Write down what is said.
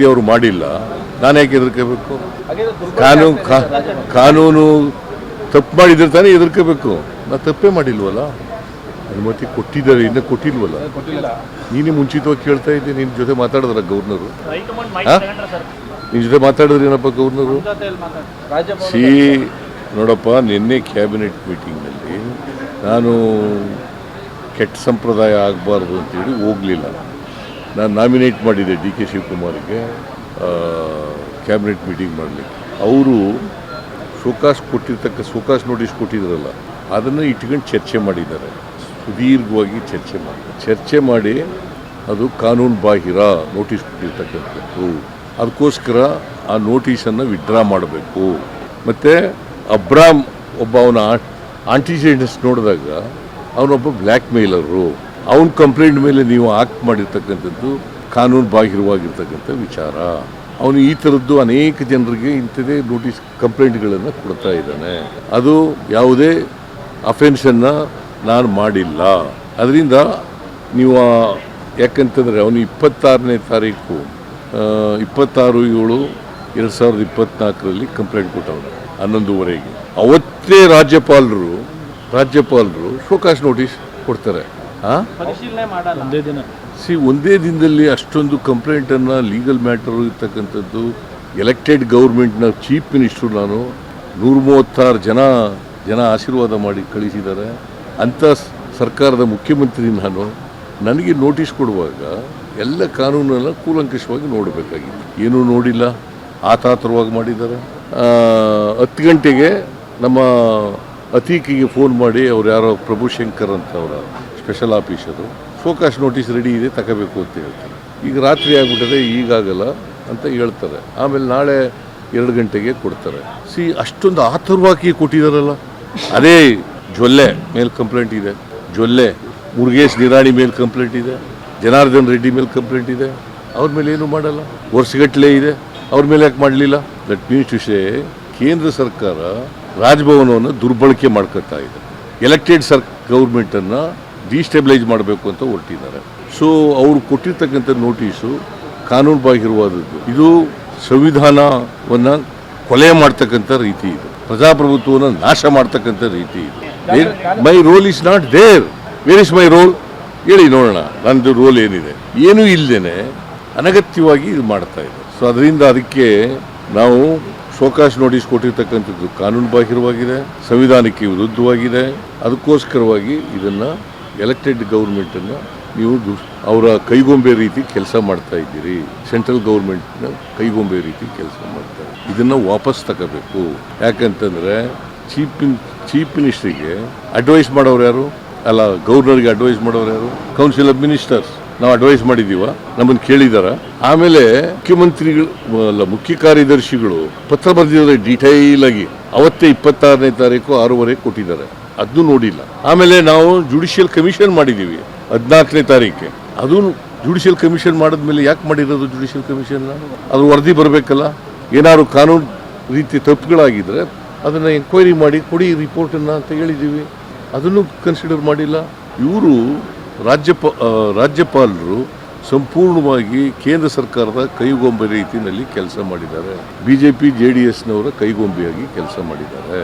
ಅವರು ಮಾಡಿಲ್ಲ, ನಾನು ಯಾಕೆ ಎದುರ್ಕೋಬೇಕು? ಕಾನೂನು ತಪ್ಪು ಮಾಡಿದ್ರೆ ತಾನೇ ಎದುರ್ಕೋಬೇಕು. ನಾ ತಪ್ಪೇ ಮಾಡಿಲ್ವಲ್ಲ, ಅನುಮತಿ ಕೊಟ್ಟಿದ್ದಾರೆ, ಇನ್ನೂ ಕೊಟ್ಟಿಲ್ವಲ್ಲ. ನೀನೇ ಮುಂಚಿತವಾಗಿ ಕೇಳ್ತಾ ಇದ್ದೆ. ನಿನ್ನ ಜೊತೆ ಮಾತಾಡಿದ್ರ ಗವರ್ನರು? ನಿನ್ನ ಜೊತೆ ಮಾತಾಡಿದ್ರೆ ಏನಪ್ಪ ಗವರ್ನರು? ನೋಡಪ್ಪ, ನಿನ್ನೆ ಕ್ಯಾಬಿನೆಟ್ ಮೀಟಿಂಗ್ನಲ್ಲಿ ನಾನು ಕೆಟ್ಟ ಸಂಪ್ರದಾಯ ಆಗಬಾರ್ದು ಅಂತೇಳಿ ಹೋಗಲಿಲ್ಲ. ನಾನು ನಾಮಿನೇಟ್ ಮಾಡಿದ್ದೆ ಡಿ ಕೆ ಶಿವಕುಮಾರ್ಗೆ ಕ್ಯಾಬಿನೆಟ್ ಮೀಟಿಂಗ್ ಮಾಡಲಿಕ್ಕೆ. ಅವರು ಶೋಕಾಸ್ ನೋಟಿಸ್ ಕೊಟ್ಟಿದ್ರಲ್ಲ, ಅದನ್ನು ಇಟ್ಕೊಂಡು ಚರ್ಚೆ ಮಾಡಿದ್ದಾರೆ. ಸುದೀರ್ಘವಾಗಿ ಚರ್ಚೆ ಮಾಡಿ ಅದು ಕಾನೂನು ಬಾಹಿರ ನೋಟಿಸ್ ಕೊಟ್ಟಿರ್ತಕ್ಕಂಥದ್ದು. ಅದಕ್ಕೋಸ್ಕರ ಆ ನೋಟಿಸನ್ನು ವಿಡ್ರಾ ಮಾಡಬೇಕು. ಮತ್ತು ಅಬ್ರಾಮ್ ಒಬ್ಬ ಅವನ ಆಂಟಿಜೆಂಟ್ಸ್ ನೋಡಿದಾಗ ಅವನೊಬ್ಬ ಬ್ಲ್ಯಾಕ್ ಮೇಲರು. ಅವನ ಕಂಪ್ಲೇಂಟ್ ಮೇಲೆ ನೀವು ಆಕ್ಟ್ ಮಾಡಿರ್ತಕ್ಕಂಥದ್ದು ಕಾನೂನು ಬಾಹಿರವಾಗಿರ್ತಕ್ಕಂಥ ವಿಚಾರ. ಅವನು ಈ ಥರದ್ದು ಅನೇಕ ಜನರಿಗೆ ಇಂಥದೇ ನೋಟಿಸ್ ಕಂಪ್ಲೇಂಟ್ಗಳನ್ನು ಕೊಡ್ತಾ ಇದ್ದಾನೆ. ಅದು ಯಾವುದೇ ಅಫೆನ್ಸನ್ನು ನಾನು ಮಾಡಿಲ್ಲ. ಅದರಿಂದ ನೀವು ಯಾಕಂತಂದರೆ ಅವನು 26ನೇ ತಾರೀಕು 26/7/2024 ಕಂಪ್ಲೇಂಟ್ ಕೊಟ್ಟವನು 11:30. ಅವತ್ತೇ ರಾಜ್ಯಪಾಲರು ಶೋಕಾಸ್ ನೋಟಿಸ್ ಕೊಡ್ತಾರೆ. ಒಂದೇ ದಿನದಲ್ಲಿ ಅಷ್ಟೊಂದು ಕಂಪ್ಲೇಂಟನ್ನು, ಲೀಗಲ್ ಮ್ಯಾಟರ್ ಇರ್ತಕ್ಕಂಥದ್ದು, ಎಲೆಕ್ಟೆಡ್ ಗೌರ್ಮೆಂಟ್ನ ಚೀಫ್ ಮಿನಿಸ್ಟ್ರು ನಾನು 136 ಜನ ಆಶೀರ್ವಾದ ಮಾಡಿ ಕಳಿಸಿದ್ದಾರೆ ಅಂಥ ಸರ್ಕಾರದ ಮುಖ್ಯಮಂತ್ರಿ ನಾನು. ನನಗೆ ನೋಟಿಸ್ ಕೊಡುವಾಗ ಎಲ್ಲ ಕಾನೂನನ್ನು ಕೂಲಂಕಷವಾಗಿ ನೋಡಬೇಕಾಗಿತ್ತು. ಏನೂ ನೋಡಿಲ್ಲ, ಆತಾತರವಾಗಿ ಮಾಡಿದ್ದಾರೆ. 10 ಗಂಟೆಗೆ ನಮ್ಮ ಅತೀಕಿಗೆ ಫೋನ್ ಮಾಡಿ, ಅವ್ರು ಯಾರೋ ಪ್ರಭುಶಂಕರ್ ಅಂತ ಅವರ special officer, show cause notice ready ಇದೆ ತಗೋಬೇಕು ಅಂತ ಹೇಳ್ತಾರೆ. ಈಗ ರಾತ್ರಿ ಆಗಿಬಿಟ್ಟದೆ, ಈಗಾಗಲ್ಲ ಅಂತ ಹೇಳ್ತಾರೆ. ಆಮೇಲೆ ನಾಳೆ 2 ಗಂಟೆಗೆ ಕೊಡ್ತಾರೆ. ಅಷ್ಟೊಂದು ಆತುರವಾಗಿ ಕೊಟ್ಟಿದ್ದಾರಲ್ಲ. ಅದೇ ಜೊಲ್ಲೆ ಮೇಲೆ ಕಂಪ್ಲೇಂಟ್ ಇದೆ, ಮುರುಗೇಶ್ ನಿರಾಣಿ ಮೇಲೆ ಕಂಪ್ಲೇಂಟ್ ಇದೆ, ಜನಾರ್ದನ್ ರೆಡ್ಡಿ ಮೇಲೆ ಕಂಪ್ಲೇಂಟ್ ಇದೆ. ಅವ್ರ ಮೇಲೆ ಏನು ಮಾಡಲ್ಲ, ವರ್ಷಗಟ್ಟಲೆ ಇದೆ. ಅವ್ರ ಮೇಲೆ ಯಾಕೆ ಮಾಡಲಿಲ್ಲ? ದಟ್ ಮೀನ್ಸ್ ಟು ಸೇ ಕೇಂದ್ರ ಸರ್ಕಾರ ರಾಜಭವನವನ್ನು ದುರ್ಬಳಕೆ ಮಾಡ್ಕೊತಾ ಇದೆ. ಎಲೆಕ್ಟೆಡ್ ಗೌರ್ಮೆಂಟನ್ನು ಡಿಸ್ಟೆಬಿಲೈಸ್ ಮಾಡಬೇಕು ಅಂತ ಹೊರಟಿದ್ದಾರೆ. ಸೊ ಅವರು ಕೊಟ್ಟಿರ್ತಕ್ಕಂಥ ನೋಟಿಸು ಕಾನೂನು ಬಾಹಿರವಾದದ್ದು. ಇದು ಸಂವಿಧಾನವನ್ನು ಕೊಲೆ ಮಾಡ್ತಕ್ಕಂಥ ರೀತಿ ಇದೆ, ಪ್ರಜಾಪ್ರಭುತ್ವವನ್ನು ನಾಶ ಮಾಡ್ತಕ್ಕಂಥ ರೀತಿ ಇದೆ. My role is not there. Where is my role? ಹೇಳಿ ನೋಡೋಣ. ನನ್ನದು ರೋಲ್ ಏನಿದೆ? ಏನೂ ಇಲ್ಲದೇನೆ ಅನಗತ್ಯವಾಗಿ ಇದು ಮಾಡ್ತಾ ಇದೆ. ಸೊ ಅದಕ್ಕೆ ನಾವು ಶೋಕಾಸ್ ನೋಟಿಸ್ ಕೊಟ್ಟಿರ್ತಕ್ಕಂಥದ್ದು ಕಾನೂನು ಬಾಹಿರವಾಗಿದೆ, ಸಂವಿಧಾನಕ್ಕೆ ವಿರುದ್ಧವಾಗಿದೆ. ಅದಕ್ಕೋಸ್ಕರವಾಗಿ ಇದನ್ನು ಎಲೆಕ್ಟೆಡ್ ಗೌರ್ಮೆಂಟನ್ನು ನೀವು ಅವರ ಕೈಗೊಂಬೆ ರೀತಿ ಕೆಲಸ ಮಾಡ್ತಾ ಇದ್ದೀರಿ. ಸೆಂಟ್ರಲ್ ಗೌರ್ಮೆಂಟ್ನ ಕೈಗೊಂಬೆ ರೀತಿ ಕೆಲಸ ಮಾಡ್ತಾರೆ. ಇದನ್ನು ವಾಪಸ್ ತಗೋಬೇಕು. ಯಾಕಂತಂದರೆ ಚೀಫ್ ಮಿನಿಸ್ಟ್ರಿಗೆ ಅಡ್ವೈಸ್ ಮಾಡೋರು ಯಾರು? ಅಲ್ಲ, ಗವರ್ನರ್ಗೆ ಅಡ್ವೈಸ್ ಮಾಡೋರು ಯಾರು? Council of ministers. ನಾವು ಅಡ್ವೈಸ್ ಮಾಡಿದ್ದೀವ? ನಮ್ಮನ್ನು ಕೇಳಿದಾರ? ಆಮೇಲೆ ಮುಖ್ಯ ಕಾರ್ಯದರ್ಶಿಗಳು ಪತ್ರ ಬರೆದಿದ್ದಾರೆ ಡೀಟೈಲ್ ಆಗಿ. ಅವತ್ತೇ 26ನೇ ತಾರೀಕು 6:30 ಕೊಟ್ಟಿದ್ದಾರೆ. ಅದನ್ನು ನೋಡಿಲ್ಲ. ಆಮೇಲೆ ನಾವು ಜುಡಿಷಿಯಲ್ ಕಮಿಷನ್ ಮಾಡಿದ್ದೀವಿ 14ನೇ ತಾರೀಕೆ. ಅದು ಜುಡಿಷಿಯಲ್ ಕಮಿಷನ್ ಮಾಡಿದ್ಮೇಲೆ ಯಾಕೆ ಮಾಡಿರೋದು ಜುಡಿಷಿಯಲ್ ಕಮಿಷನ್ನ? ಅದು ವರದಿ ಬರಬೇಕಲ್ಲ. ಏನಾದ್ರು ಕಾನೂನು ರೀತಿ ತಪ್ಪುಗಳಾಗಿದ್ದರೆ ಅದನ್ನು ಎಂಕ್ವೈರಿ ಮಾಡಿ ಕೊಡಿ ರಿಪೋರ್ಟನ್ನು ಅಂತ ಹೇಳಿದ್ದೀವಿ. ಅದನ್ನು ಕನ್ಸಿಡರ್ ಮಾಡಿಲ್ಲ. ಇವರು ರಾಜ್ಯಪಾಲರು ಸಂಪೂರ್ಣವಾಗಿ ಕೇಂದ್ರ ಸರ್ಕಾರದ ಕೈಗೊಂಬೆ ರೀತಿಯಲ್ಲಿ ಕೆಲಸ ಮಾಡಿದ್ದಾರೆ. BJP JDSನವರ ಕೈಗೊಂಬೆಯಾಗಿ ಕೆಲಸ ಮಾಡಿದ್ದಾರೆ.